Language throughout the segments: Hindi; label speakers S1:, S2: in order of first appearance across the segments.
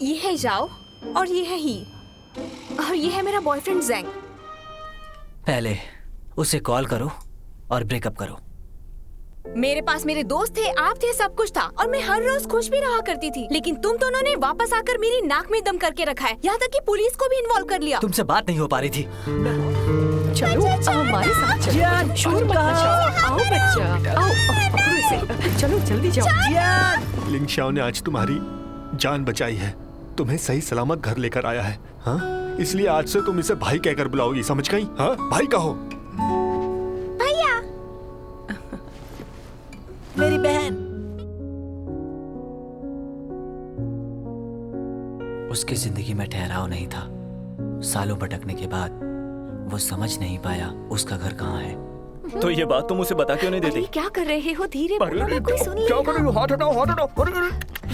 S1: ये है जाओ और ये है ही, और ये है मेरा बॉयफ्रेंड ज़ेंग।
S2: पहले उसे कॉल करो और ब्रेकअप करो।
S1: मेरे पास मेरे दोस्त थे, आप थे, सब कुछ था और मैं हर रोज खुश भी रहा करती थी। लेकिन तुम दोनों ने वापस आकर मेरी नाक में दम करके रखा है, यहाँ तक कि पुलिस को भी इन्वॉल्व कर लिया।
S2: तुमसे बात नहीं हो पा रही थी।
S3: चलो हमारे साथ चलो, शोर मत मचाओ। आओ बच्चा, आओ पकड़ो इसे, चलो जल्दी जाओ।
S4: लिंग शाओ ने आज तुम्हारी जान बचाई है, तुम्हें सही सलामत घर लेकर आया है। हाँ, इसलिए आज से तुम इसे भाई कहकर बुलाओगी, समझ गई? हाँ, भाई कहो।
S1: भैया।
S5: मेरी बहन।
S2: उसकी जिंदगी में ठहराव नहीं था। सालों भटकने के बाद वो समझ नहीं पाया उसका घर कहाँ है।
S6: तो ये बात तुम उसे बता क्यों नहीं देती?
S1: क्या कर रहे हो? धीरे बोलो ना, कोई सुन
S4: क्या
S1: लेगा।
S4: कर रही हो? हाथ हटाओ, हाथ हटाओ।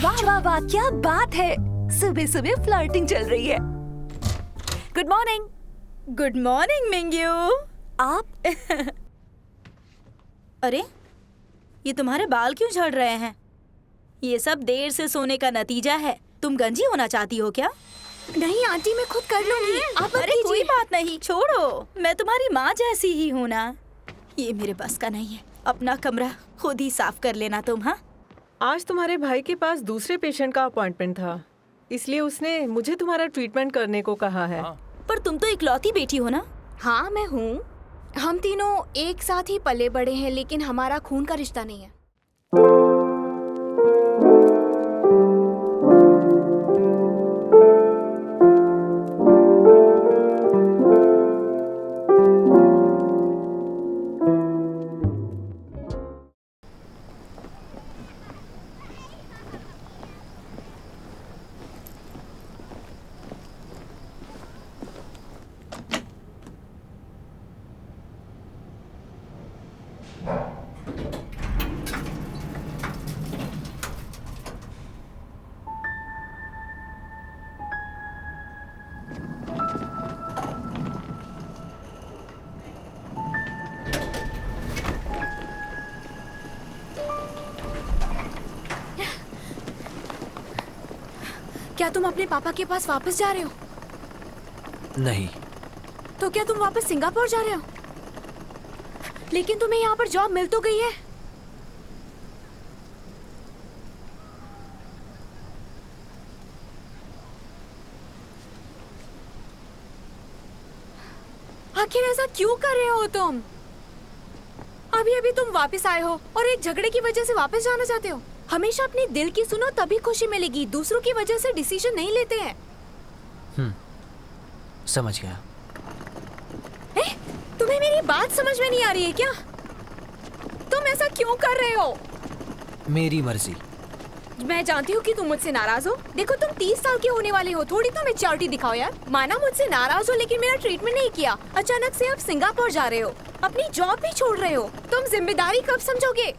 S3: वाह वाह वाह, क्या बात है, सुबह सुबह फ्लर्टिंग चल रही है। Good morning.
S1: Good morning Mingyu.
S3: आप
S5: अरे ये तुम्हारे बाल क्यों झड़ रहे हैं? ये सब देर से सोने का नतीजा है। तुम गंजी होना चाहती हो क्या?
S1: नहीं आंटी, मैं खुद कर लूंगी, आप मत
S5: अरे कोई
S1: कीजिए।
S5: बात नहीं, छोड़ो, मैं तुम्हारी माँ जैसी ही हूँ ना। ये मेरे बस का नहीं है। अपना कमरा खुद ही साफ कर लेना तुम। हाँ,
S7: आज तुम्हारे भाई के पास दूसरे पेशेंट का अपॉइंटमेंट था, इसलिए उसने मुझे तुम्हारा ट्रीटमेंट करने को कहा है।
S5: पर तुम तो इकलौती बेटी हो ना।
S1: हाँ मैं हूँ। हम तीनों एक साथ ही पले बड़े हैं, लेकिन हमारा खून का रिश्ता नहीं है। क्या तुम अपने पापा के पास वापस जा रहे हो?
S2: नहीं।
S1: तो क्या तुम वापस सिंगापुर जा रहे हो? लेकिन तुम्हें यहाँ पर जॉब मिल तो गई है। आखिर ऐसा क्यों कर रहे हो तुम? अभी अभी तुम वापस आए हो और एक झगड़े की वजह से वापस जाना चाहते हो। हमेशा अपने दिल की सुनो, तभी खुशी मिलेगी। दूसरों की वजह से डिसीजन नहीं लेते हैं।
S2: समझ गया।
S1: तुम्हें मेरी बात समझ में नहीं आ रही है क्या? तुम ऐसा क्यों कर रहे हो?
S2: मेरी मर्जी।
S1: मैं जानती हूँ कि तुम मुझसे नाराज हो। देखो तुम 30 साल के होने वाले हो, थोड़ी तो मैच्योरिटी दिखाओ यार। माना मुझसे नाराज हो, लेकिन मेरा ट्रीटमेंट नहीं किया। अचानक से आप सिंगापुर जा रहे हो, अपनी जॉब भी छोड़ रहे हो। तुम जिम्मेदारी कब समझोगे?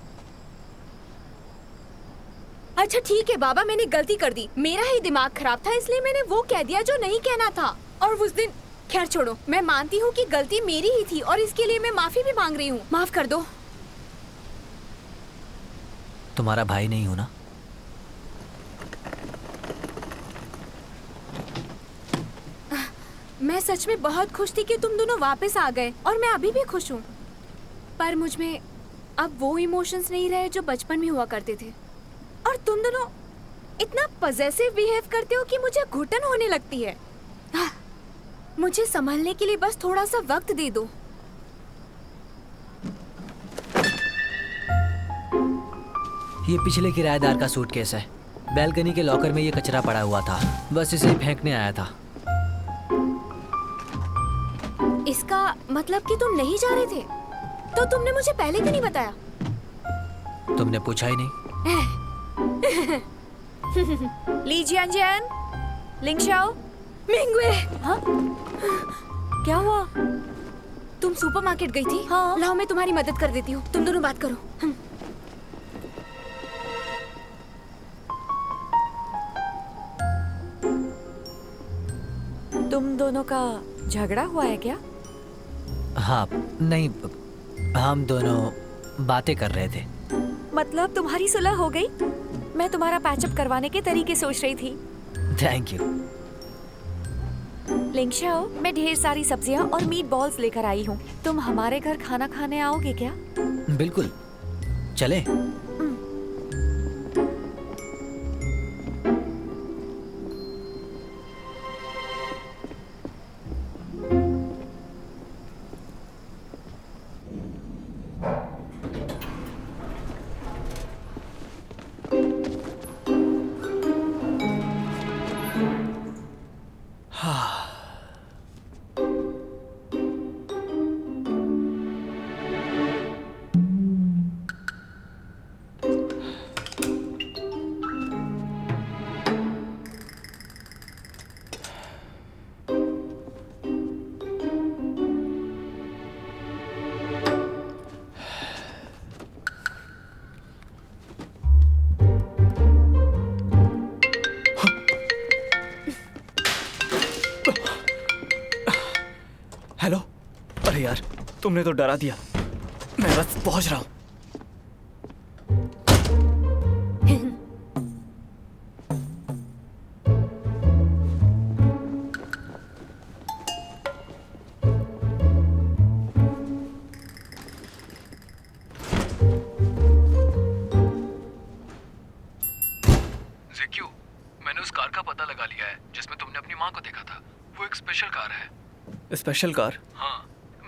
S1: अच्छा ठीक है बाबा, मैंने गलती कर दी। मेरा ही दिमाग खराब था, इसलिए मैंने वो कह दिया जो नहीं कहना था। और उस दिन, खैर छोड़ो, मैं मानती हूँ कि गलती मेरी ही थी और इसके लिए मैं माफी भी मांग रही हूँ। माफ कर दो।
S2: तुम्हारा भाई नहीं हो ना?
S1: मैं सच में बहुत खुश थी कि तुम दोनों वापस आ गए, और मैं अभी भी खुश हूँ। पर मुझ में अब वो इमोशंस नहीं रहे जो बचपन में हुआ करते थे। और तुम दोनों इतना पजेसिव बिहेव करते हो कि मुझे घुटन होने लगती है। मुझे संभलने के लिए बस थोड़ा सा वक्त दे दो।
S2: ये पिछले किराएदार का सूटकेस है। बैल्कनी के लॉकर में ये कचरा पड़ा हुआ था, बस इसे फेंकने आया था।
S1: इसका मतलब कि तुम नहीं जा रहे थे? तो तुमने मुझे पहले क्यों नहीं बताया?
S2: तुमने पूछा ही नहीं।
S1: ली जियान, लिंग शाओ, मिंगवे। हाँ? क्या हुआ? तुम सुपरमार्केट गई थी? हाँ। लाओ मैं तुम्हारी मदद कर देती हूँ, तुम दोनों बात करो।
S3: तुम दोनों का झगड़ा हुआ है क्या?
S2: हाँ, नहीं, हम दोनों बातें कर रहे थे।
S3: मतलब तुम्हारी सुलह हो गई? मैं तुम्हारा पैचअप करवाने के तरीके सोच रही थी।
S2: Thank you.
S1: लिंगशाओ, मैं ढेर सारी सब्जियां और मीट बॉल्स लेकर आई हूँ। तुम हमारे घर खाना खाने आओगे क्या?
S2: बिल्कुल, चले।
S6: हेलो। अरे यार, तुमने तो डरा दिया। मैं बस पहुंच रहा हूँ।
S8: ज़ेक्यू, मैंने उस कार का पता लगा लिया है जिसमें तुमने अपनी माँ को देखा था। वो एक स्पेशल कार है।
S6: Special car?
S8: हाँ,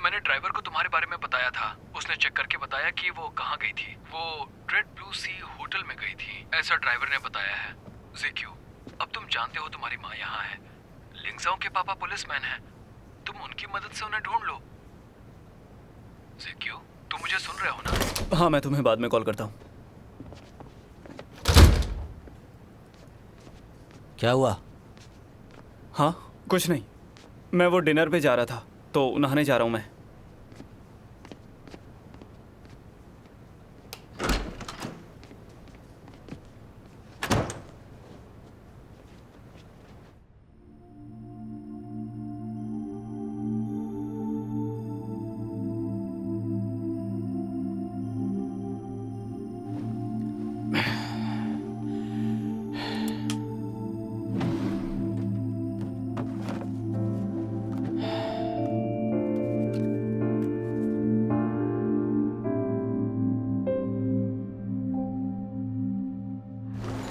S8: मैंने ड्राइवर को तुम्हारे बारे में बताया था। उसने चेक करके बताया कि वो कहाँ गई थी। वो रेड ब्लू सी होटल में गई थी, ऐसा ड्राइवर ने बताया है। ज़ेक्यू, अब तुम जानते हो तुम्हारी माँ यहाँ है। लिंगजाओ के पापा पुलिसमैन हैं। तुम उनकी मदद से उन्हें ढूंढ लो। ज़ेक्यू, तुम मुझे सुन रहे हो ना?
S6: हाँ, मैं तुम्हें बाद में कॉल करता हूँ।
S2: क्या हुआ?
S6: हाँ, कुछ नहीं। मैं वो डिनर पे जा रहा था, तो नहाने जा रहा हूँ मैं।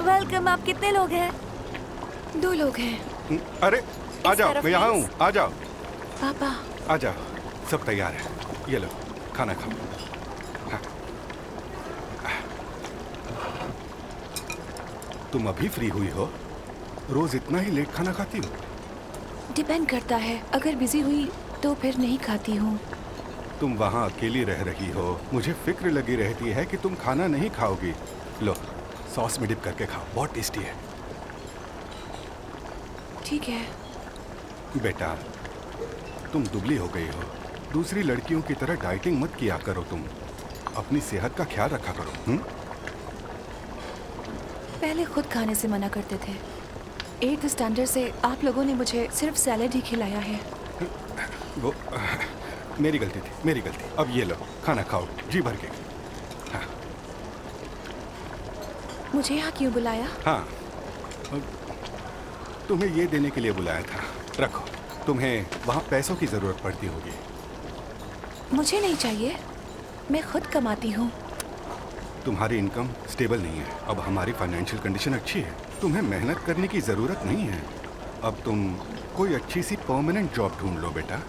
S1: वेलकम। आप कितने लोग हैं?
S9: 2 लोग हैं।
S10: अरे आ जाओ,
S1: तरफ
S10: मैं यहाँ
S1: please।
S10: हूँ। आ जाओ,
S9: पापा,
S10: आ जाओ, सब तैयार है। ये लो, खाना खाओ। हाँ। तुम अभी फ्री हुई हो? रोज इतना ही लेट खाना खाती हो?
S9: डिपेंड करता है। अगर बिजी हुई तो फिर नहीं खाती हूँ।
S10: तुम वहाँ अकेली रह रही हो, मुझे फिक्र लगी रहती है कि तुम खाना नहीं खाओगी। लो, सॉस में डिप करके खाओ, बहुत टेस्टी है।
S9: ठीक है।
S10: बेटा, तुम दुबली हो गई हो। दूसरी लड़कियों की तरह डाइटिंग मत किया करो। तुम अपनी सेहत का ख्याल रखा करो।
S9: पहले खुद खाने से मना करते थे। 8th स्टैंडर्ड से आप लोगों ने मुझे सिर्फ सैलेड ही खिलाया है।
S10: वो मेरी गलती थी, मेरी गलती। अब ये लो, खाना खाओ जी भर के। हाँ।
S9: मुझे यहाँ क्यों बुलाया?
S10: हाँ, तुम्हें ये देने के लिए बुलाया था। रखो, तुम्हें वहाँ पैसों की ज़रूरत पड़ती होगी।
S9: मुझे नहीं चाहिए, मैं खुद कमाती हूँ।
S10: तुम्हारी इनकम स्टेबल नहीं है। अब हमारी फाइनेंशियल कंडीशन अच्छी है, तुम्हें मेहनत करने की ज़रूरत नहीं है। अब तुम कोई अच्छी सी परमानेंट जॉब ढूंढ लो बेटा।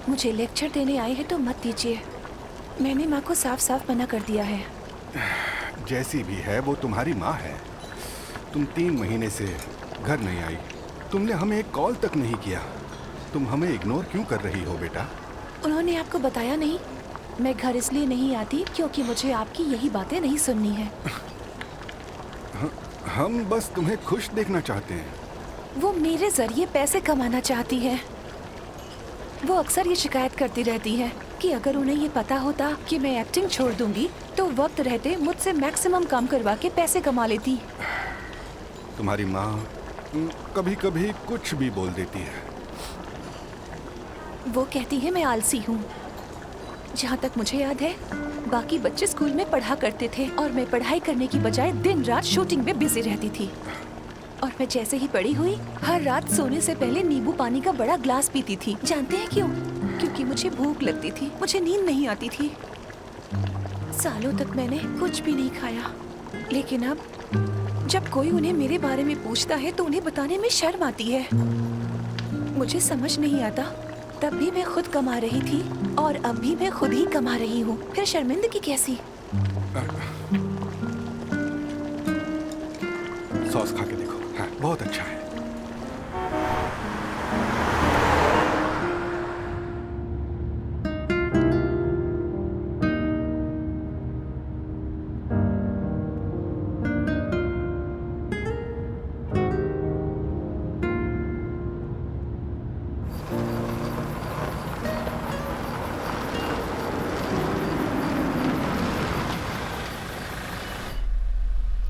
S9: मुझे लेक्चर देने आए हैं तो मत दीजिए। मैंने माँ को साफ साफ मना कर दिया है।
S10: जैसी भी है वो तुम्हारी माँ है। तुम 3 महीने से घर नहीं आई, तुमने हमें एक कॉल तक नहीं किया। तुम हमें इग्नोर क्यों कर रही हो बेटा?
S9: उन्होंने आपको बताया नहीं? मैं घर इसलिए नहीं आती क्योंकि मुझे आपकी यही बातें नहीं सुननी है।
S10: हम बस तुम्हें खुश देखना चाहते हैं।
S9: वो मेरे जरिए पैसे कमाना चाहती है। वो अक्सर ये शिकायत करती रहती है कि अगर उन्हें ये पता होता कि मैं एक्टिंग छोड़ दूंगी तो वक्त रहते मुझसे मैक्सिमम काम करवा के पैसे कमा लेती।
S10: तुम्हारी माँ कभी कभी कुछ भी बोल देती है।
S9: वो कहती है मैं आलसी हूँ। जहाँ तक मुझे याद है, बाकी बच्चे स्कूल में पढ़ा करते थे और मैं पढ़ाई करने की बजाय दिन रात शूटिंग में बिजी रहती थी। और मैं जैसे ही बड़ी हुई हर रात सोने से पहले नींबू पानी का बड़ा ग्लास पीती थी। जानते हैं क्यों? क्योंकि मुझे भूख लगती थी, मुझे नींद नहीं आती थी। सालों तक मैंने कुछ भी नहीं खाया, लेकिन अब जब कोई उन्हें मेरे बारे में पूछता है तो उन्हें बताने में शर्म आती है। मुझे समझ नहीं आता, तब भी मैं खुद कमा रही थी और अब भी मैं खुद ही कमा रही हूँ, फिर शर्मिंदगी कैसी?
S10: सॉस खा के देखो। हाँ, बहुत अच्छा है।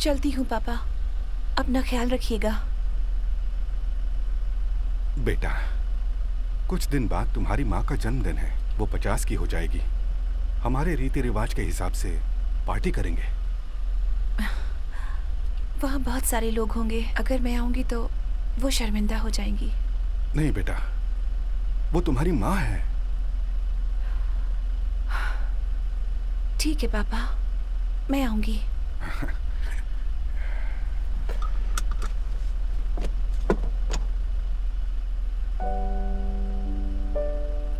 S9: चलती हूँ पापा, अपना ख्याल रखिएगा।
S10: बेटा, कुछ दिन बाद तुम्हारी माँ का जन्मदिन है। वो 50 की हो जाएगी। हमारे रीति रिवाज के हिसाब से पार्टी करेंगे।
S9: वहाँ बहुत सारे लोग होंगे, अगर मैं आऊंगी तो वो शर्मिंदा हो जाएंगी।
S10: नहीं बेटा, वो तुम्हारी माँ है।
S9: ठीक है पापा, मैं आऊंगी।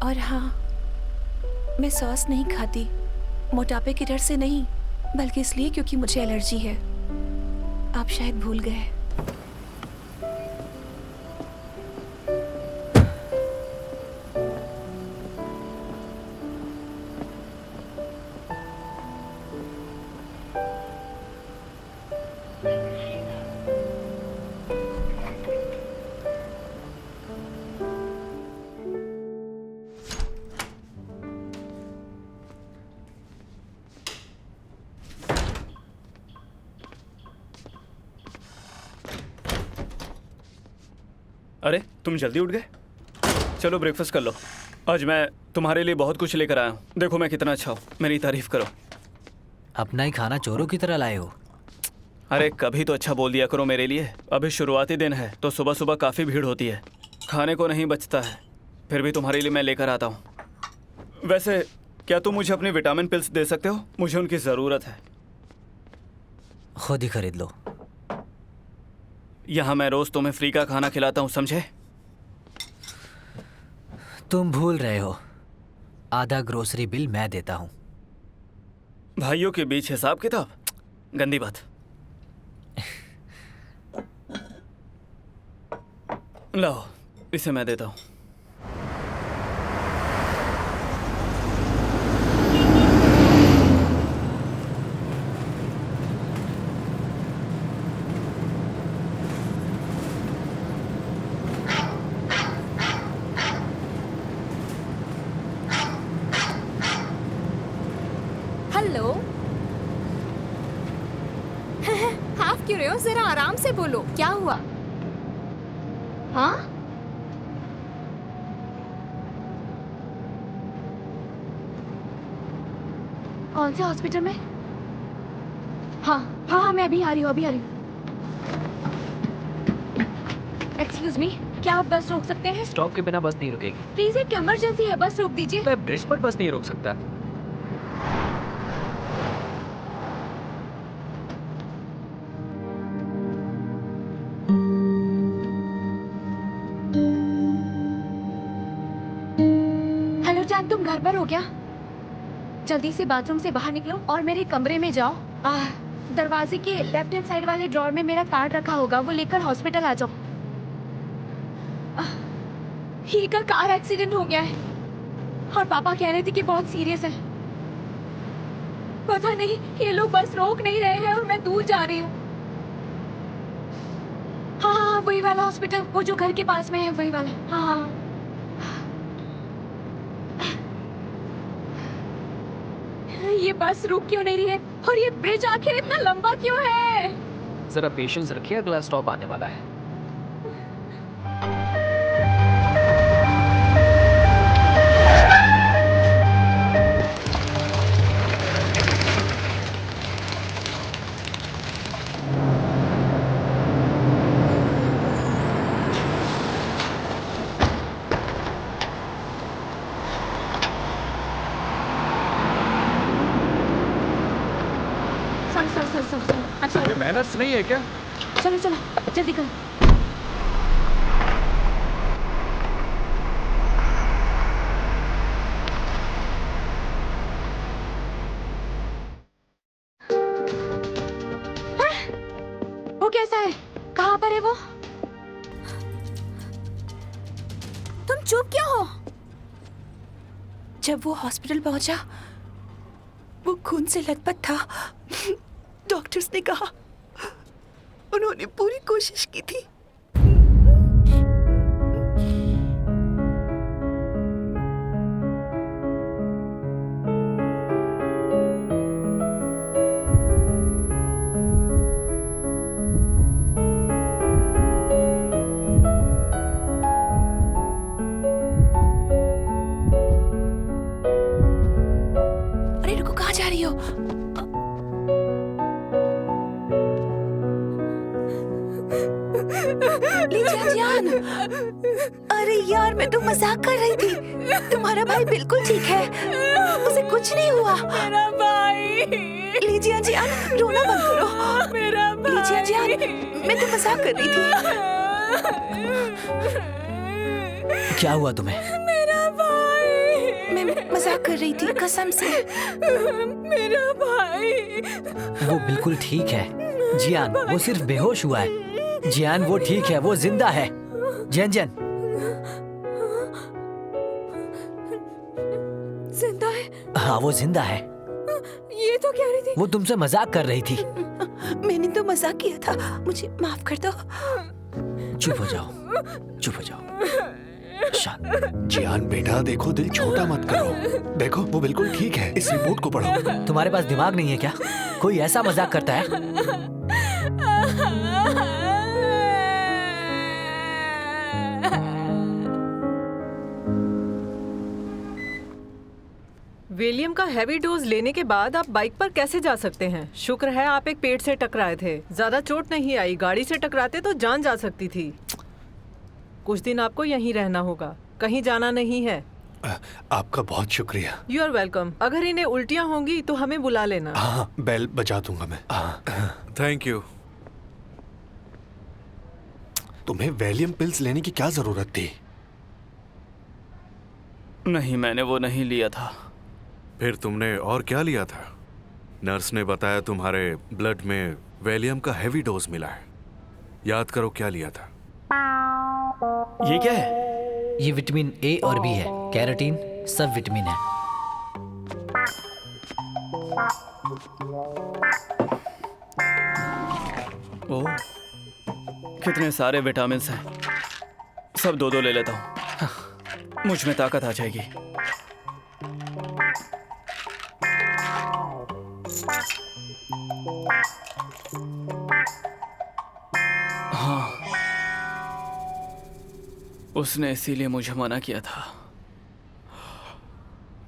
S9: और हाँ, मैं सॉस नहीं खाती, मोटापे के डर से नहीं, बल्कि इसलिए क्योंकि मुझे एलर्जी है। आप शायद भूल गए।
S6: अरे तुम जल्दी उठ गए। चलो ब्रेकफास्ट कर लो। आज मैं तुम्हारे लिए बहुत कुछ लेकर आया हूँ। देखो मैं कितना अच्छा हूँ, मेरी तारीफ करो।
S2: अपना ही खाना चोरों की तरह लाए हो।
S6: अरे कभी तो अच्छा बोल दिया करो मेरे लिए। अभी शुरुआती दिन है तो सुबह सुबह काफ़ी भीड़ होती है, खाने को नहीं बचता है, फिर भी तुम्हारे लिए मैं लेकर आता हूँ। वैसे क्या तुम मुझे अपनी विटामिन पिल्स दे सकते हो? मुझे उनकी ज़रूरत है।
S2: खुद ही खरीद लो।
S6: यहाँ मैं रोज़ तुम्हें फ्री का खाना खिलाता हूँ, समझे?
S2: तुम भूल रहे हो, आधा ग्रोसरी बिल मैं देता हूँ।
S6: भाइयों के बीच हिसाब किताब? गंदी बात। लाओ, इसे मैं देता हूँ।
S1: हेलो। हाफ क्यों रहे हो? जरा आराम से बोलो, क्या हुआ? हाँ? कौन से हॉस्पिटल में? हाँ हाँ हाँ, मैं अभी आ रही हूँ, एक्सक्यूज मी, क्या आप बस रोक सकते हैं?
S11: स्टॉप के बिना बस नहीं रुकेगी।
S1: प्लीज, एक इमरजेंसी है, बस रोक दीजिए।
S11: मैं ब्रिज पर बस नहीं रोक सकता।
S1: हेलो जान, तुम घर पर हो क्या? जल्दी से बाथरूम से बाहर निकलो और मेरे कमरे में जाओ। दरवाजे के लेफ्ट हैंड साइड वाले ड्रॉर में मेरा कार्ड रखा होगा, वो लेकर हॉस्पिटल आ जाओ। ही का कार एक्सीडेंट हो गया है और पापा कह रहे थे कि बहुत सीरियस है। पता नहीं ये लोग बस रोक नहीं रहे हैं और मैं दूर जा रही हूँ। हाँ हाँ, वही वाला हॉस्पिटल, वो जो घर के पास में है, वही वाला। हाँ हाँ। ये बस रुक क्यों नहीं रही है और ये ब्रिज आखिर इतना लंबा क्यों है?
S11: जरा पेशेंस रखिए, अगला स्टॉप आने वाला है। ये मैनर्स नहीं है क्या?
S9: चलो चलो जल्दी करो। वो कैसा है? कहाँ पर है वो?
S1: तुम चुप क्यों हो?
S9: जब वो हॉस्पिटल पहुंचा वो खून से लथपथ था। डॉक्टर्स ने कहा, उन्होंने पूरी कोशिश की थी। अरे रुको, कहाँ जा रही हो? जान, अरे यार मैं तो मजाक कर रही थी। तुम्हारा भाई बिल्कुल ठीक है, उसे कुछ नहीं हुआ।
S1: मेरा भाई।
S9: लीजिए जान, रोना बंद करो।
S1: मेरा भाई।
S9: लीजिए जान, मैं तो मजाक कर रही थी।
S2: क्या हुआ तुम्हें?
S1: मेरा भाई।
S9: मैं मजाक कर रही थी, कसम से।
S1: मेरा भाई।
S2: वो बिल्कुल ठीक है जियान, वो सिर्फ बेहोश हुआ है। जियान वो ठीक है, वो जिंदा है। जैन जैन,
S1: जिंदा है?
S2: हाँ वो जिंदा है।
S1: ये तो कह रही थी।
S2: वो तुमसे मजाक कर रही थी।
S9: मैंने तो मजाक किया था, मुझे माफ कर दो।
S2: चुप हो जाओ, चुप हो जाओ। शांत।
S4: जियान बेटा देखो, दिल छोटा मत करो। देखो वो बिल्कुल ठीक है, इस रिपोर्ट को पढ़ो।
S2: तुम्हारे पास दिमाग नहीं है क्या? कोई ऐसा मजाक करता है?
S7: विलियम का हैवी डोज लेने के बाद आप बाइक पर कैसे जा सकते हैं? शुक्र है आप एक पेड़ से टकराए थे, ज्यादा चोट नहीं आई। गाड़ी से टकराते तो जान जा सकती थी। कुछ दिन आपको यहीं रहना होगा, कहीं जाना नहीं है।
S4: आपका बहुत शुक्रिया।
S7: You are welcome. अगर इन्हें उल्टियाँ होंगी तो हमें बुला लेना।
S4: हाँ, बेल बजा दूंगा मैं।
S10: Thank you.
S4: तुम्हें वैलियम पिल्स लेने की क्या जरूरत थी?
S6: नहीं, मैंने वो नहीं लिया था।
S10: फिर तुमने और क्या लिया था? नर्स ने बताया तुम्हारे ब्लड में वैलियम का हैवी डोज मिला है। याद करो क्या लिया था।
S6: ये क्या है?
S2: ये विटामिन ए और बी है, कैरोटीन, सब विटामिन है।
S6: ओह, कितने सारे विटामिन्स हैं। सब दो दो ले लेता हूँ, मुझ में ताकत आ जाएगी। हाँ, उसने इसीलिए मुझे मना किया था,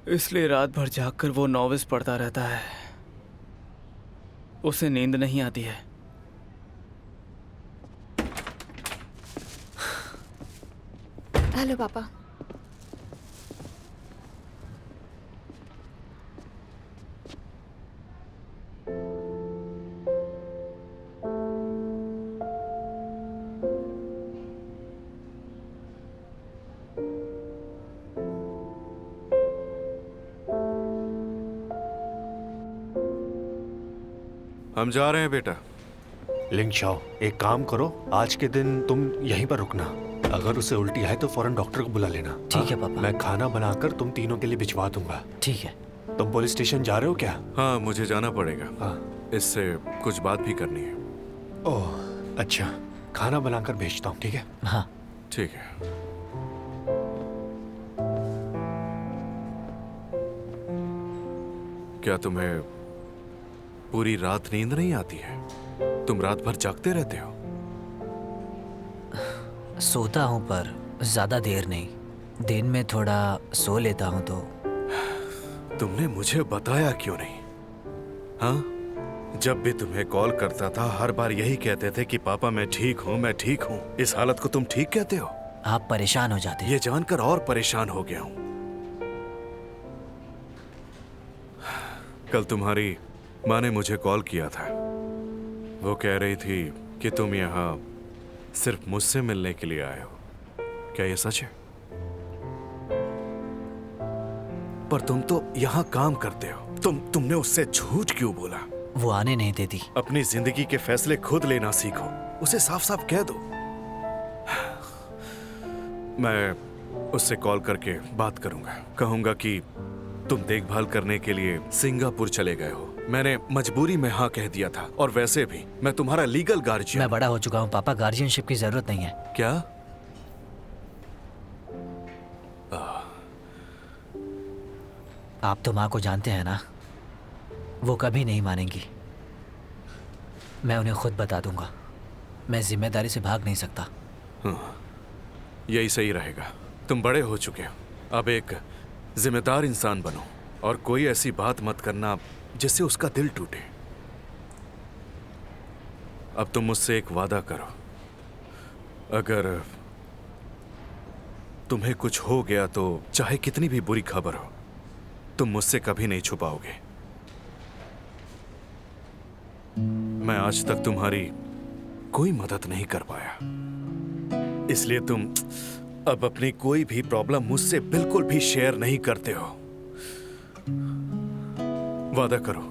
S6: इसलिए रात भर जागकर वो नॉवेल्स पढ़ता रहता है। उसे नींद नहीं आती है।
S1: हेलो पापा।
S10: हम जा रहे हैं बेटा।
S4: लिंग शाओ, एक काम करो, आज के दिन तुम यहीं पर रुकना। अगर उसे उल्टी है तो फौरन डॉक्टर को बुला लेना।
S2: ठीक है पापा।
S4: मैं खाना बनाकर तुम तीनों के लिए भिजवा दूंगा।
S2: ठीक है।
S4: तुम पुलिस स्टेशन जा रहे हो क्या?
S10: हाँ, मुझे जाना पड़ेगा।
S4: हाँ।
S10: इससे कुछ बात भी करनी है।
S4: ओह अच्छा, खाना बनाकर भेजता हूँ। ठीक है?
S2: हाँ
S10: ठीक है। क्या तुम्हें पूरी रात नींद नहीं आती है? तुम रात भर जागते रहते हो?
S2: सोता हूँ पर ज्यादा देर नहीं, दिन में थोड़ा सो लेता हूँ तो।
S10: तुमने मुझे बताया क्यों नहीं? हाँ, जब भी तुम्हें कॉल करता था हर बार यही कहते थे कि पापा मैं ठीक हूँ, मैं ठीक हूँ। इस हालत को तुम ठीक कहते हो?
S2: आप परेशान हो जाते।
S10: ये जानकर और परेशान हो गया हूँ। कल तुम्हारी माँ ने मुझे कॉल किया था।
S12: वो कह रही थी कि तुम यहाँ सिर्फ मुझसे मिलने के लिए आए हो। क्या ये सच है? पर तुम तो यहाँ काम करते हो। तुमने उससे झूठ क्यों बोला?
S2: वो आने नहीं देती।
S12: अपनी जिंदगी के फैसले खुद लेना सीखो। उसे साफ साफ कह दो। मैं उससे कॉल करके बात करूंगा। कहूंगा कि तुम देखभाल करने के लिए सिंगापुर चले गए हो। मैंने मजबूरी में हाँ कह दिया था, और वैसे भी मैं तुम्हारा लीगल गार्जियन।
S2: मैं बड़ा हो चुका हूँ पापा, गार्जियनशिप की जरूरत नहीं है।
S12: क्या?
S2: आप तो माँ को जानते हैं ना, वो कभी नहीं मानेंगी। मैं उन्हें खुद बता दूंगा। मैं जिम्मेदारी से भाग नहीं सकता।
S12: यही सही रहेगा। तुम बड़े हो चुके हो। अब एक जिम्मेदार इंसान बनो, और कोई ऐसी बात मत करना जिससे उसका दिल टूटे। अब तुम मुझसे एक वादा करो, अगर तुम्हें कुछ हो गया तो चाहे कितनी भी बुरी खबर हो, तुम मुझसे कभी नहीं छुपाओगे। मैं आज तक तुम्हारी कोई मदद नहीं कर पाया, इसलिए तुम अब अपनी कोई भी प्रॉब्लम मुझसे बिल्कुल भी शेयर नहीं करते हो। वादा करो।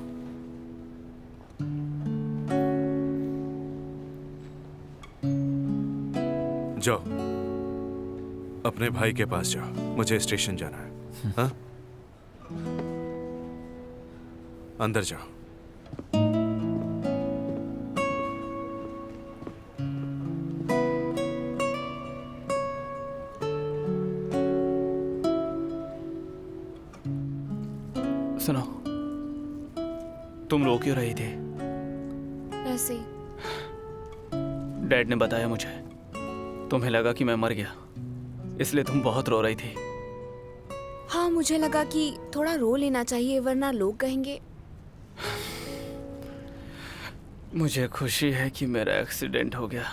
S12: जाओ, अपने भाई के पास जाओ। मुझे स्टेशन जाना है। हाँ? अंदर जाओ।
S6: सुनो, तुम रो क्यों रही थी?
S1: ऐसे ही।
S6: डैड ने बताया मुझे, तुम्हें लगा कि मैं मर गया, इसलिए तुम बहुत रो रही थी।
S1: हाँ, मुझे लगा कि थोड़ा रो लेना चाहिए, वरना लोग कहेंगे।
S6: मुझे खुशी है कि मेरा एक्सीडेंट हो गया।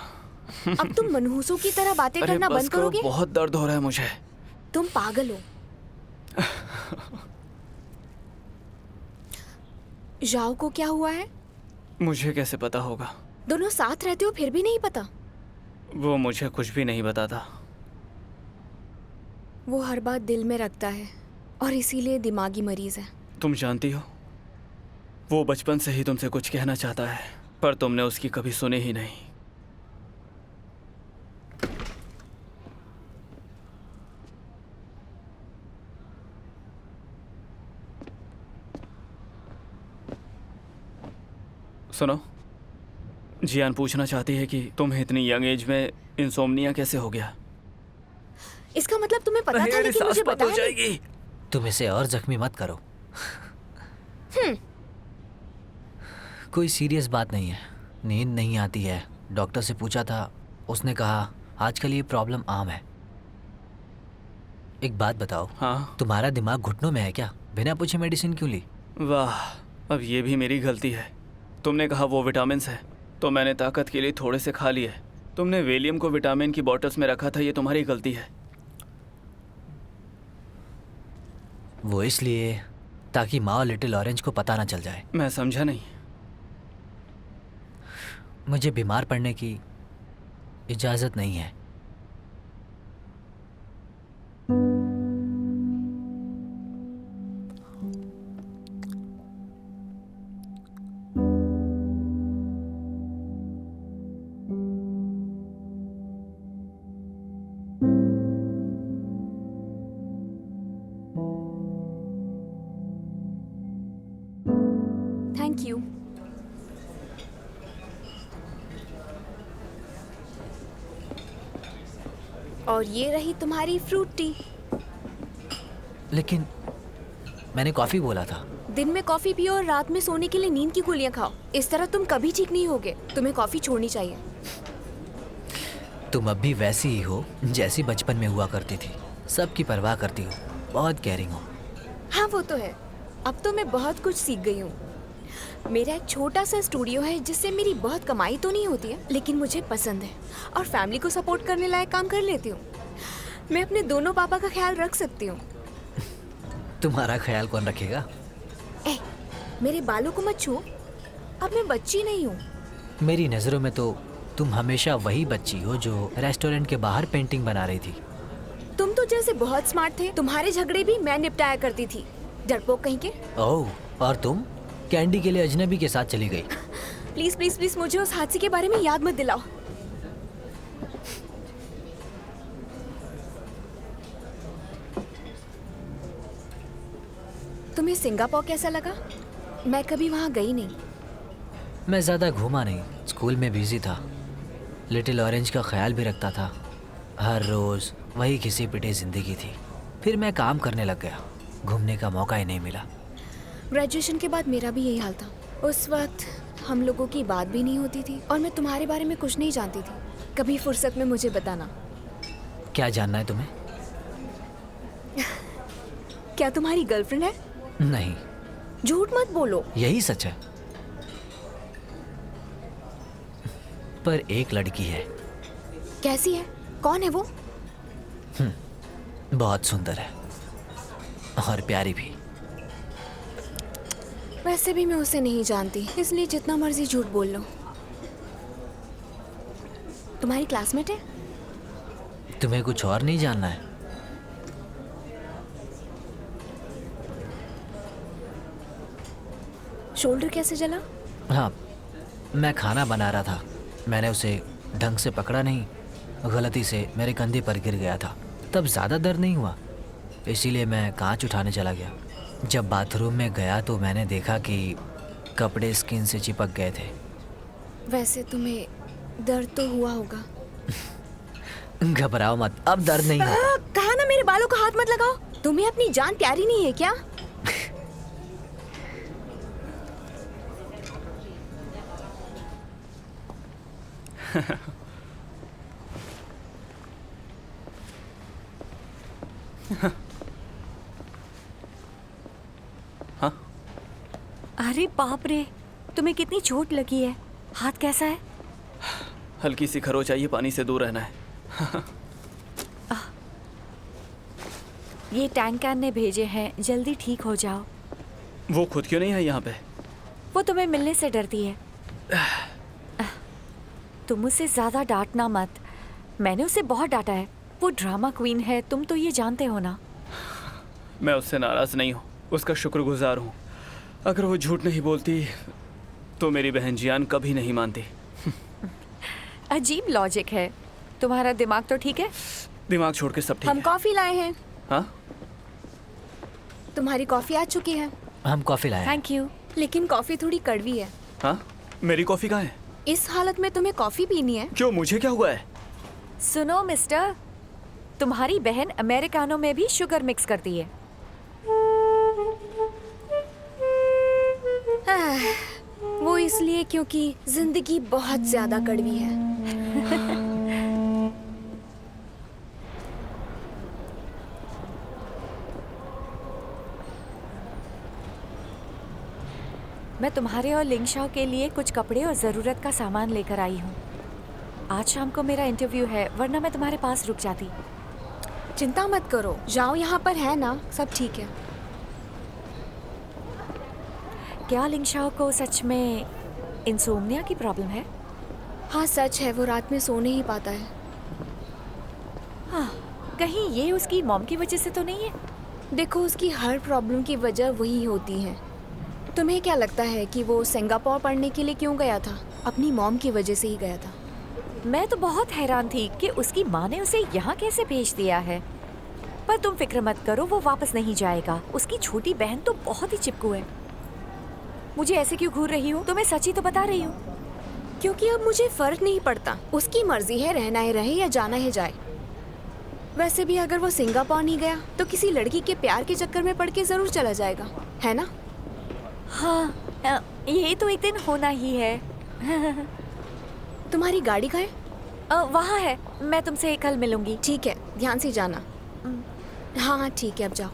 S1: अब तुम मनहूसों की तरह बातें करना
S6: बस
S1: बंद
S6: करो,
S1: करोगे?
S6: बहुत दर्द हो रहा है मुझे।
S1: तुम पागल हो। जाओ को क्या हुआ है?
S6: मुझे कैसे पता होगा?
S1: दोनों साथ रहते हो फिर भी नहीं पता?
S6: वो मुझे कुछ भी नहीं बताता।
S1: वो हर बात दिल में रखता है और इसीलिए दिमागी मरीज है।
S6: तुम जानती हो, वो बचपन से ही तुमसे कुछ कहना चाहता है, पर तुमने उसकी कभी सुनी ही नहीं। सुनो, जियान पूछना चाहती है कि तुम्हें इतनी यंग एज में इंसोम्निया कैसे हो गया?
S1: इसका मतलब तुम्हें पता था लेकिन मुझे बताया नहीं।
S2: तुम इसे और जख्मी मत करो। कोई सीरियस बात नहीं है। नींद नहीं आती है, डॉक्टर से पूछा था, उसने कहा आजकल ये प्रॉब्लम आम है। एक बात बताओ,
S6: हाँ?
S2: तुम्हारा दिमाग घुटनों में है क्या? बिना पूछे मेडिसिन क्यों ली?
S6: वाह, अब ये भी मेरी गलती है। तुमने कहा वो विटामिन है, तो मैंने ताकत के लिए थोड़े से खा लिए। तुमने वेलियम को विटामिन की बॉटल्स में रखा था, ये तुम्हारी गलती है।
S2: वो इसलिए ताकि माँ और लिटिल ऑरेंज को पता ना चल जाए।
S6: मैं समझा नहीं।
S2: मुझे बीमार पड़ने की इजाज़त नहीं है।
S1: Thank you. और ये रही तुम्हारी फ्रूट टी।
S2: लेकिन मैंने कॉफ़ी बोला था।
S1: दिन में कॉफी पियो और रात में सोने के लिए नींद की गोलियां खाओ। इस तरह तुम कभी ठीक नहीं होगे। तुम्हें कॉफी छोड़नी चाहिए।
S2: तुम अब भी वैसी ही हो जैसी बचपन में हुआ करती थी। सबकी परवाह करती हो, बहुत केयरिंग हो।
S1: हाँ वो तो है। अब तो मैं बहुत कुछ सीख गई हूँ। मेरा एक छोटा सा स्टूडियो है जिससे मेरी बहुत कमाई तो नहीं होती है, लेकिन मुझे पसंद है और फैमिली को सपोर्ट करने लायक काम कर लेती हूँ। मैं अपने दोनों पापा का ख्याल रख सकती हूँ।
S2: तुम्हारा ख्याल कौन रखेगा?
S1: मेरे बालों को मत छुओ। अब मैं बच्ची नहीं हूँ।
S2: मेरी नज़रों में तो तुम हमेशा वही बच्ची हो जो रेस्टोरेंट के बाहर पेंटिंग बना रही थी।
S1: तुम तो जैसे बहुत स्मार्ट थे, तुम्हारे झगड़े भी मैं निपटाया करती थी, डरपोक कहीं के।
S2: ओह, और तुम कैंडी के लिए अजनबी के साथ चली गई।
S1: प्लीज प्लीज प्लीज मुझे उस हादसे के बारे में याद मत दिलाओ। तुम्हें सिंगापुर कैसा लगा? मैं कभी वहाँ गई नहीं।
S2: मैं ज़्यादा घूमा नहीं, स्कूल में बिजी था। लिटिल ऑरेंज का ख्याल भी रखता था। हर रोज़ वही घिसी पिटी ज़िंदगी थी। फिर मैं काम करने लग गया, घूमने का मौका ही नहीं मिला।
S1: ग्रेजुएशन के बाद मेरा भी यही हाल था। उस वक्त हम लोगों की बात भी नहीं होती थी और मैं तुम्हारे बारे में कुछ नहीं जानती थी। कभी फुर्सत में मुझे बताना।
S2: क्या जानना है तुम्हें?
S1: क्या तुम्हारी गर्लफ्रेंड है?
S2: नहीं।
S1: झूठ मत बोलो।
S2: यही सच है। पर एक लड़की है।
S1: कैसी है? कौन है वो?
S2: बहुत सुंदर है और प्यारी भी।
S1: वैसे भी मैं उसे नहीं जानती, इसलिए जितना मर्जी झूठ बोल लो। तुम्हारी क्लासमेट है?
S2: तुम्हें कुछ और नहीं जानना है?
S1: शोल्डर कैसे जला?
S2: हाँ, मैं खाना बना रहा था। मैंने उसे ढंग से पकड़ा नहीं, गलती से मेरे कंधे पर गिर गया था। तब ज़्यादा दर्द नहीं हुआ, इसीलिए मैं कांच उठाने चला गया। जब बाथरूम में गया तो मैंने देखा कि कपड़े स्किन से चिपक गए थे।
S1: वैसे तुम्हें दर्द तो हुआ होगा।
S2: घबराओ मत, अब दर्द नहीं होगा।
S1: कहा ना मेरे बालों को हाथ मत लगाओ। तुम्हें अपनी जान प्यारी नहीं है क्या?
S6: हाँ?
S5: अरे बाप रे, तुम्हें कितनी चोट लगी है? हाथ कैसा है?
S6: हल्की सी खरोच आई है, पानी से दूर रहना है।
S5: ये टैंक कैन ने भेजे हैं, जल्दी ठीक हो जाओ।
S6: वो खुद क्यों नहीं है यहाँ पे?
S5: वो तुम्हें मिलने से डरती है। तुम उसे ज्यादा डांटना मत। मैंने उसे बहुत डांटा है। वो ड्रामा क्वीन है, तुम तो ये जानते हो ना।
S6: मैं उससे नाराज नहीं हूँ, उसका शुक्रगुजार हूँ। अगर वो झूठ नहीं बोलती तो मेरी बहन जियान कभी नहीं मानती।
S5: अजीब लॉजिक है। तुम्हारा दिमाग तो ठीक है?
S6: दिमाग छोड़ के सब ठीक
S1: हम
S6: है।
S1: कॉफी लाए हैं।
S6: हाँ?
S1: तुम्हारी कॉफी आ चुकी है।
S2: हम कॉफी लाए।
S5: Thank you.
S1: लेकिन कॉफी थोड़ी कड़वी है।
S6: हाँ? मेरी कॉफी कहाँ है?
S1: इस हालत में तुम्हें कॉफी पीनी है?
S6: क्यों, मुझे क्या हुआ है?
S5: सुनो मिस्टर, तुम्हारी बहन अमेरिकानो में भी शुगर मिक्स करती है।
S1: वो इसलिए क्योंकि जिंदगी बहुत ज्यादा कड़वी है।
S5: मैं तुम्हारे और लिंगशाओ के लिए कुछ कपड़े और ज़रूरत का सामान लेकर आई हूँ। आज शाम को मेरा इंटरव्यू है, वरना मैं तुम्हारे पास रुक जाती।
S1: चिंता मत करो, जाओ, यहाँ पर है ना, सब ठीक है।
S5: क्या लिंगशाओ को सच में इंसोम्निया की प्रॉब्लम है?
S1: हाँ सच है, वो रात में सो नहीं पाता है।
S5: हाँ, कहीं ये उसकी मॉम की वजह से तो नहीं है?
S1: देखो, उसकी हर प्रॉब्लम की वजह वही होती है। तुम्हें क्या लगता है कि वो सिंगापुर पढ़ने के लिए क्यों गया था? अपनी मॉम की वजह से ही गया था।
S5: मैं तो बहुत हैरान थी कि उसकी माँ ने उसे यहाँ कैसे भेज दिया है। पर तुम फिक्र मत करो, वो वापस नहीं जाएगा। उसकी छोटी बहन तो बहुत ही चिपकू है। मुझे ऐसे क्यों घूर रही हूँ? तुम्हें सच ही तो बता रही हूँ।
S1: क्योंकि अब मुझे फर्क नहीं पड़ता, उसकी मर्जी है, रहना है रहे या जाना है जाए। वैसे भी अगर वो सिंगापुर नहीं गया तो किसी लड़की के प्यार के चक्कर में पड़ के जरूर चला जाएगा, है ना?
S5: हाँ, यही तो एक दिन होना ही है।
S1: तुम्हारी गाड़ी कहाँ है?
S5: वहाँ है, मैं तुमसे कल मिलूंगी।
S1: ठीक है, ध्यान से जाना। हाँ ठीक है, अब जाओ।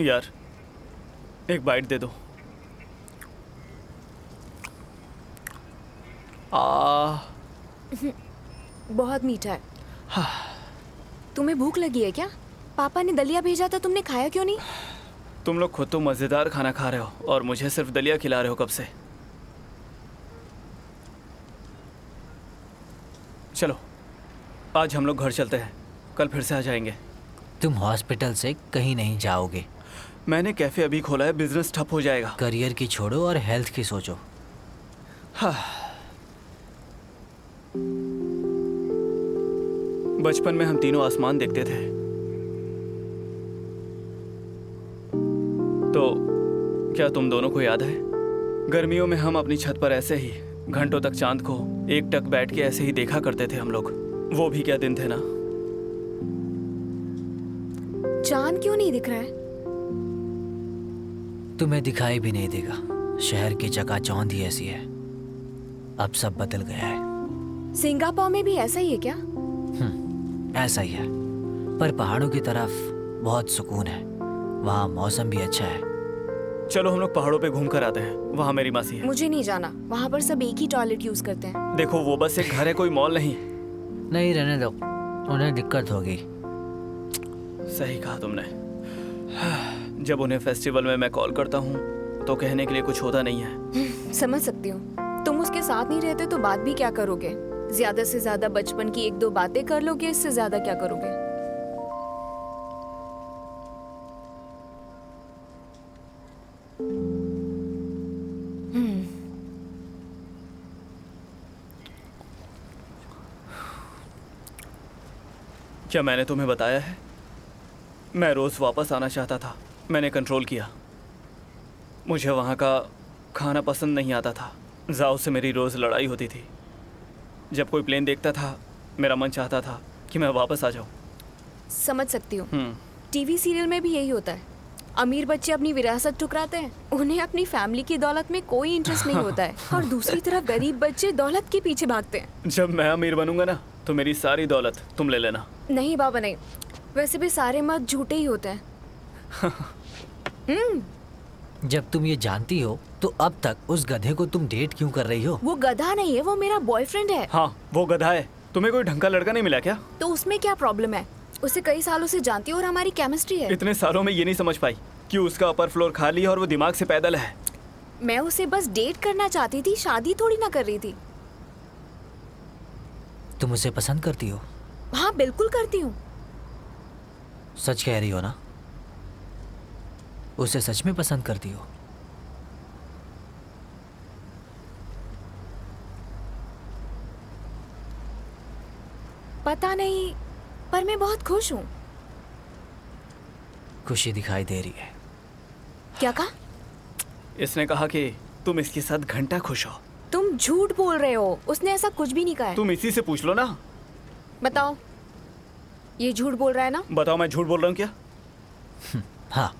S6: यार एक बाइट दे दो।
S1: बहुत मीठा है। तुम्हें भूख लगी है क्या? पापा ने दलिया भेजा था, तुमने खाया क्यों नहीं?
S6: तुम लोग खुद तो मजेदार खाना खा रहे हो और मुझे सिर्फ दलिया खिला रहे हो कब से। चलो आज हम लोग घर चलते हैं, कल फिर से आ जाएंगे।
S2: तुम हॉस्पिटल से कहीं नहीं जाओगे।
S6: मैंने कैफे अभी खोला है, बिजनेस ठप हो जाएगा।
S2: करियर की छोड़ो और हेल्थ की सोचो।
S6: हाँ। बचपन में हम तीनों आसमान देखते थे, तो क्या तुम दोनों को याद है? गर्मियों में हम अपनी छत पर ऐसे ही घंटों तक चांद को एक टक बैठ के ऐसे ही देखा करते थे हम लोग। वो भी क्या दिन थे ना।
S1: चांद क्यों नहीं दिख रहा है?
S2: तुम्हें दिखाई भी नहीं देगा, शहर की चकाचौंध ही ऐसी है। अब सब बदल गया है।
S1: सिंगापुर में भी ऐसा ही है क्या?
S2: ऐसा ही है, पर पहाड़ों की तरफ बहुत सुकून है, वहाँ मौसम भी अच्छा है।
S6: चलो हम लोग पहाड़ों पे घूम कर आते हैं, वहाँ मेरी मासी है।
S1: मुझे नहीं जाना, वहाँ पर सब एक ही टॉयलेट यूज करते हैं।
S6: देखो वो बस एक घर है, कोई मॉल नहीं।
S2: नहीं रहने दो, उन्हें दिक्कत होगी।
S6: सही कहा तुमने। जब उन्हें फेस्टिवल में मैं कॉल करता हूँ तो कहने के लिए कुछ होता नहीं है।
S1: समझ सकती हूँ, तुम उसके साथ नहीं रहते तो बात भी क्या करोगे? ज्यादा से ज्यादा बचपन की एक दो बातें कर लोगे, इससे ज्यादा क्या करोगे?
S6: क्या मैंने तुम्हें बताया है? मैं रोज वापस आना चाहता था, मैंने कंट्रोल किया। मुझे वहाँ का खाना पसंद नहीं आता था। जाओ से मेरी रोज लड़ाई होती थी। जब कोई प्लेन देखता था मेरा मन चाहता था कि मैं वापस आ जाऊं।
S1: समझ सकती हूँ। टीवी सीरियल में भी यही होता है। अमीर बच्चे अपनी विरासत ठुकराते हैं, उन्हें अपनी फैमिली की दौलत में कोई इंटरेस्ट नहीं होता है, और दूसरी तरफ गरीब बच्चे दौलत के पीछे भागते हैं।
S6: जब मैं अमीर बनूंगा ना तो मेरी सारी दौलत तुम ले लेना।
S1: नहीं बाबा नहीं, वैसे भी सारे मत झूठे ही होते हैं।
S2: जब तुम ये जानती हो तो अब तक उस गधे को तुम डेट क्यों कर रही हो?
S1: वो गधा नहीं है, वो मेरा बॉयफ्रेंड है।
S6: हाँ वो गधा है। तुम्हें कोई ढंग का लड़का नहीं मिला क्या?
S1: तो उसमें क्या प्रॉब्लम है? उसे कई सालों से जानती हूँ और हमारी केमिस्ट्री है।
S6: इतने सालों में ये नहीं समझ पाई कि उसका अपर फ्लोर खाली है और वो दिमाग से पैदल है।
S1: मैं उसे बस डेट करना चाहती थी, शादी थोड़ी ना कर रही थी।
S2: तुम उसे पसंद करती हो?
S1: हाँ बिल्कुल करती हूँ।
S2: सच कह रही हो ना? उसे सच में पसंद करती हो?
S1: पता नहीं, पर मैं बहुत खुश हूँ।
S2: खुशी दिखाई दे रही है।
S1: क्या कहा?
S6: इसने कहा कि तुम इसके साथ घंटा खुश हो।
S1: तुम झूठ बोल रहे हो, उसने ऐसा कुछ भी नहीं कहा है।
S6: तुम इसी से पूछ लो ना।
S1: बताओ, ये झूठ बोल रहा है ना?
S6: बताओ मैं झूठ बोल रहा हूँ क्या?
S2: हाँ।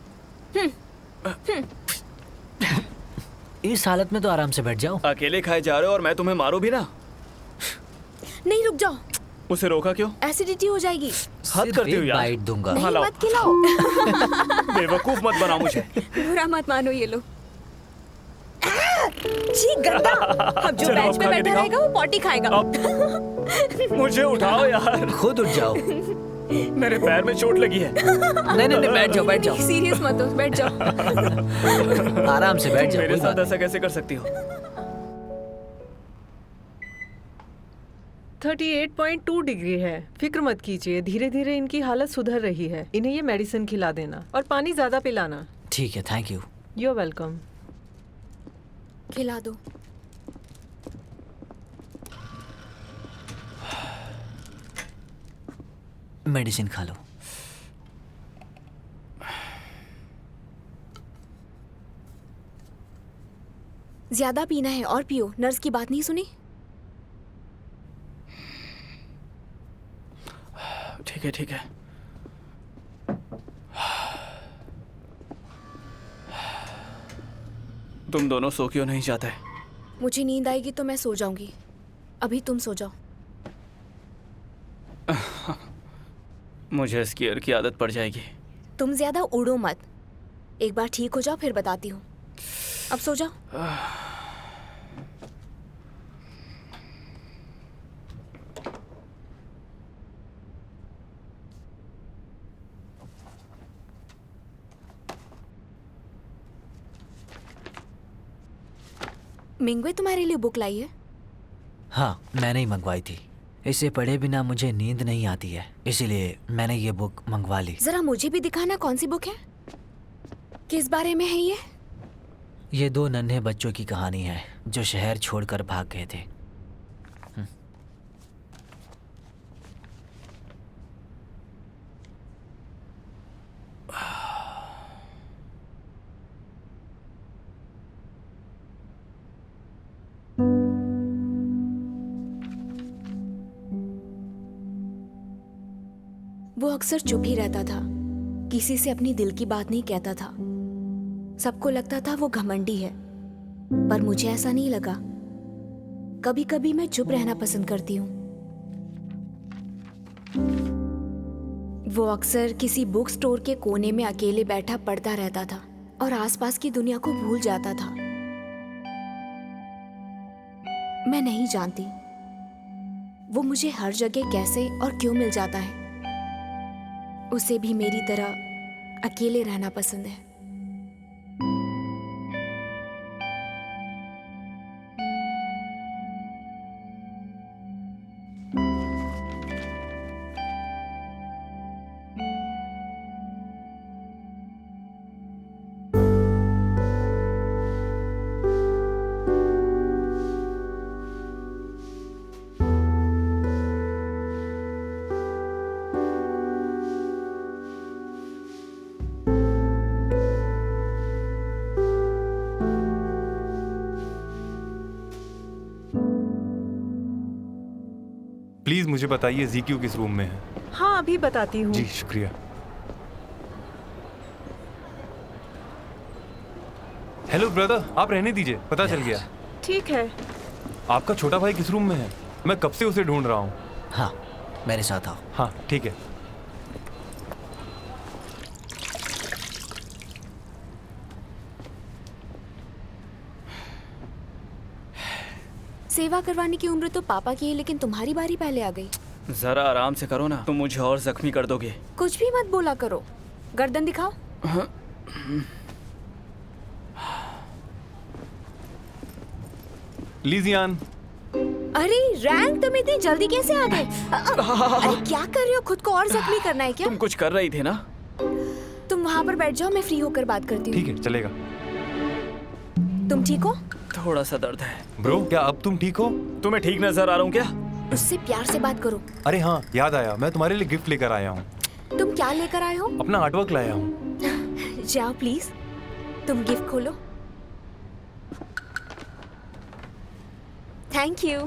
S2: इस हालत में तो आराम से बैठ जाओ।
S6: अकेले खाए जा रहे हो और मैं तुम्हें मारूं भी ना।
S1: नहीं रुक जाओ।
S6: उसे रोका क्यों?
S1: एसिडिटी हो जाएगी।
S6: हद करती हो यार।
S2: बाइट दूंगा।
S1: नहीं मत खिलाओ।
S6: बेवकूफ मत बनाओ मुझे।
S1: बुरा मत मानो ये लो। छी गंदा। अब जो बेंच पे बैठा रहेगा वो पॉटी खाएगा।
S6: मुझे उठाओ यार।
S2: खुद उठ जाओ।
S6: मेरे पैर में चोट लगी है।
S2: नहीं बैठ जाओ, बैठ जाओ।
S1: सीरियस मत हो, बैठ जाओ।
S2: आराम से बैठ जाओ।
S6: मेरे साथ ऐसा कैसे कर सकती हो?
S7: 38.2 डिग्री है। फिक्र मत कीजिए, धीरे धीरे इनकी हालत सुधर रही है। इन्हें ये मेडिसिन खिला देना और पानी ज्यादा पिलाना।
S2: ठीक है, thank you.
S7: You are welcome.
S1: खिला दो।
S2: मेडिसिन खा लो।
S1: ज्यादा पीना है और पियो। नर्स की बात नहीं सुनी?
S6: ठीक है ठीक है। तुम दोनों सो क्यों नहीं जाते?
S1: मुझे नींद आएगी तो मैं सो जाऊंगी। अभी तुम सो जाओ।
S6: मुझे स्केयर की आदत पड़ जाएगी।
S1: तुम ज्यादा उड़ो मत। एक बार ठीक हो जाओ फिर बताती हूँ। अब सो जाओ। मिंगवे तुम्हारे लिए बुक लाई है?
S2: हाँ, मैंने ही मंगवाई थी। इसे पढ़े बिना मुझे नींद नहीं आती है, इसीलिए मैंने ये बुक मंगवा ली।
S1: जरा मुझे भी दिखाना कौन सी बुक है, किस बारे में है ये?
S2: ये दो नन्हे बच्चों की कहानी है जो शहर छोड़कर भाग गए थे।
S1: वो अक्सर चुप ही रहता था, किसी से अपनी दिल की बात नहीं कहता था। सबको लगता था वो घमंडी है, पर मुझे ऐसा नहीं लगा। कभी कभी मैं चुप रहना पसंद करती हूँ। वो अक्सर किसी बुक स्टोर के कोने में अकेले बैठा पढ़ता रहता था और आसपास की दुनिया को भूल जाता था। मैं नहीं जानती वो मुझे हर जगह कैसे और क्यों मिल जाता है। उसे भी मेरी तरह अकेले रहना पसंद है।
S13: प्लीज मुझे बताइए ज़ीक्यू किस रूम में है?
S7: हाँ, अभी बताती हूँ।
S13: जी शुक्रिया। हेलो ब्रदर, आप रहने दीजिए, पता चल गया।
S7: ठीक है।
S13: आपका छोटा भाई किस रूम में है? मैं कब से उसे ढूंढ रहा हूँ।
S2: हाँ, मेरे साथ आओ।
S13: हाँ ठीक है।
S1: सेवा करवाने की उम्र तो पापा की है, लेकिन तुम्हारी बारी पहले आ गई।
S6: जरा आराम से करो ना, तुम मुझे और जख्मी कर दोगे।
S1: कुछ भी मत बोला करो। गर्दन दिखाओ।
S13: लीजियान।
S1: अरे रैंक, तुम इतनी जल्दी कैसे आ गए? अरे क्या कर रहे हो? खुद को और जख्मी करना है क्या?
S6: तुम कुछ कर रही थी ना?
S1: तुम वहाँ पर बैठ जाओ, मैं फ्री होकर बात करती हूँ।
S13: ठीक है, चलेगा।
S1: तुम ठीक हो?
S6: थोड़ा सा दर्द है।
S13: ब्रो, क्या अब तुम ठीक हो?
S6: तुम्हें ठीक नजर आ रहा हूँ क्या?
S1: उससे प्यार से बात करो।
S13: अरे हाँ, याद आया, मैं तुम्हारे लिए गिफ्ट लेकर आया हूँ।
S1: तुम क्या लेकर आए हो?
S13: अपना आर्टवर्क लाया हूँ।
S1: जाओ प्लीज, तुम गिफ्ट खोलो। Thank you.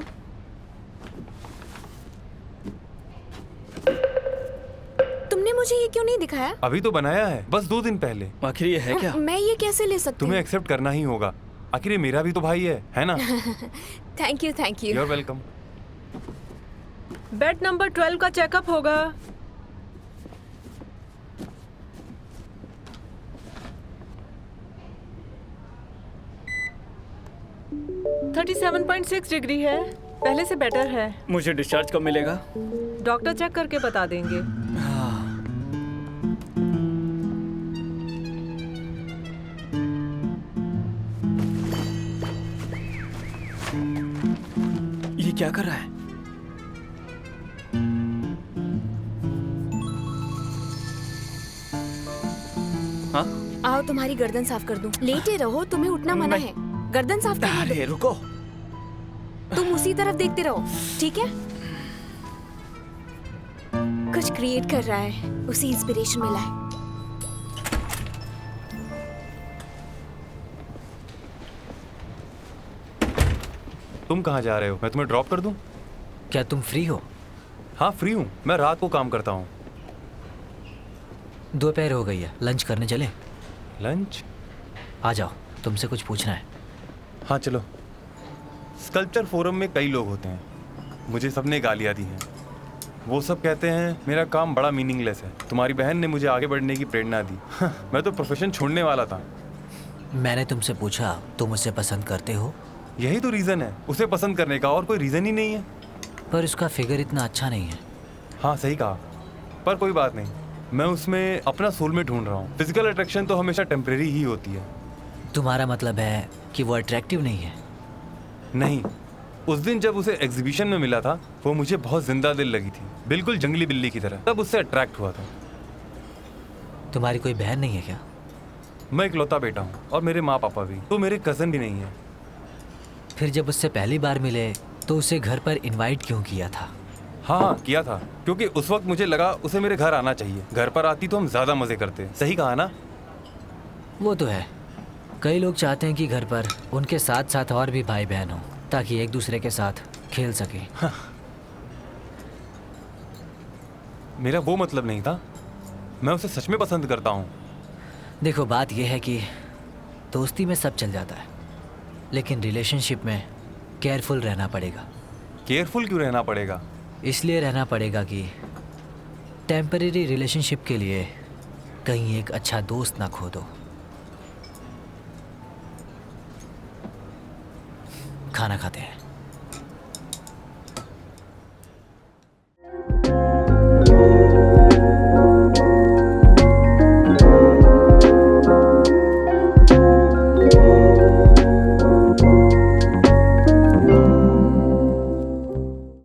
S1: तुमने मुझे ये क्यों नहीं दिखाया?
S13: अभी तो बनाया है, बस 2 दिन पहले।
S6: आखिर ये है क्या?
S1: मैं ये कैसे ले सकती हूँ?
S13: तुम्हें एक्सेप्ट करना ही होगा, आखिर ये मेरा भी तो भाई है ना?
S1: Thank you, thank you.
S13: You are welcome.
S7: Bed number 12 का चेकअप होगा। .6 डिग्री है, पहले से बेटर है।
S6: मुझे डिस्चार्ज कब मिलेगा?
S7: डॉक्टर चेक करके बता देंगे।
S6: ये क्या कर रहा है? हाँ?
S1: आओ तुम्हारी गर्दन साफ कर दूं। लेटे रहो, तुम्हें उठना मना है। गर्दन साफ करने दो।
S6: अरे रुको,
S1: तुम उसी तरफ देखते रहो, ठीक है? कुछ क्रिएट कर रहा है, उसे इंस्पिरेशन मिला है।
S13: तुम कहाँ जा रहे हो? मैं तुम्हें ड्रॉप कर दूं?
S2: क्या तुम फ्री हो?
S13: हाँ फ्री हूँ, मैं रात को काम करता हूँ।
S2: दोपहर हो गई है, लंच करने चले?
S13: लंच?
S2: आ जाओ, तुमसे कुछ पूछना है।
S13: हाँ चलो। स्कल्पचर फोरम में कई लोग होते हैं, मुझे सबने गालियाँ दी हैं। वो सब कहते हैं मेरा काम बड़ा मीनिंगलेस है। तुम्हारी बहन ने मुझे आगे बढ़ने की प्रेरणा दी। मैं तो प्रोफेशन छोड़ने वाला था।
S2: मैंने तुमसे पूछा तुम उसे पसंद करते हो?
S13: यही तो रीज़न है उसे पसंद करने का, और कोई रीज़न ही नहीं है।
S2: पर उसका फिगर इतना अच्छा नहीं है।
S13: हाँ सही कहा, पर कोई बात नहीं, मैं उसमें अपना सोलमेट ढूंढ रहा हूँ। फिजिकल अट्रैक्शन तो हमेशा टेम्परेरी ही होती है।
S2: तुम्हारा मतलब है कि वो अट्रैक्टिव नहीं है?
S13: नहीं, उस दिन जब उसे एग्जीबिशन में मिला था वो मुझे बहुत जिंदा दिल लगी थी, बिल्कुल जंगली बिल्ली की तरह, तब उससे अट्रैक्ट हुआ था।
S2: तुम्हारी कोई बहन नहीं है क्या?
S13: मैं इकलौता बेटा हूँ और मेरे माँ पापा भी, तो मेरे कज़न भी नहीं है।
S2: फिर जब उससे पहली बार मिले तो उसे घर पर इनवाइट क्यों किया था?
S13: हाँ किया था, क्योंकि उस वक्त मुझे लगा उसे मेरे घर आना चाहिए। घर पर आती तो हम ज़्यादा मज़े करते। सही कहा ना?
S2: वो तो है, कई लोग चाहते हैं कि घर पर उनके साथ साथ और भी भाई बहन हो ताकि एक दूसरे के साथ खेल सके।
S13: हाँ। मेरा वो मतलब नहीं था, मैं उसे सच में पसंद करता हूँ।
S2: देखो बात यह है कि दोस्ती में सब चल जाता है, लेकिन रिलेशनशिप में केयरफुल रहना पड़ेगा।
S13: केयरफुल क्यों रहना पड़ेगा?
S2: इसलिए रहना पड़ेगा कि टेम्परेरी रिलेशनशिप के लिए कहीं एक अच्छा दोस्त ना खो दो। खाना खाते हैं।